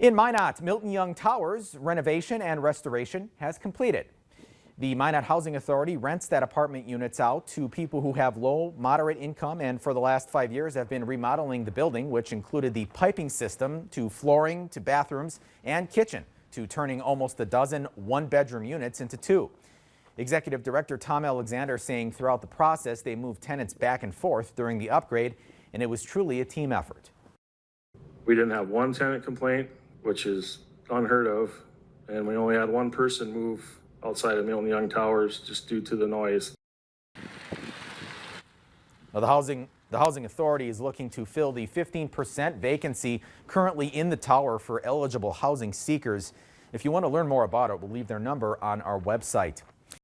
In Minot, Milton Young Towers renovation and restoration has completed. The Minot Housing Authority rents that apartment units out to people who have low, moderate income, and for the last 5 years have been remodeling the building, which included the piping system to flooring to bathrooms and kitchen, to turning almost a dozen one-bedroom units into two. Executive Director Tom Alexander saying throughout the process they moved tenants back and forth during the upgrade, and it was truly a team effort. We didn't have one tenant complaint, which is unheard of, and we only had one person move outside of Milton Young Towers just due to the noise. Now, the Housing Authority is looking to fill the 15% vacancy currently in the tower for eligible housing seekers. If you want to learn more about it, we'll leave their number on our website.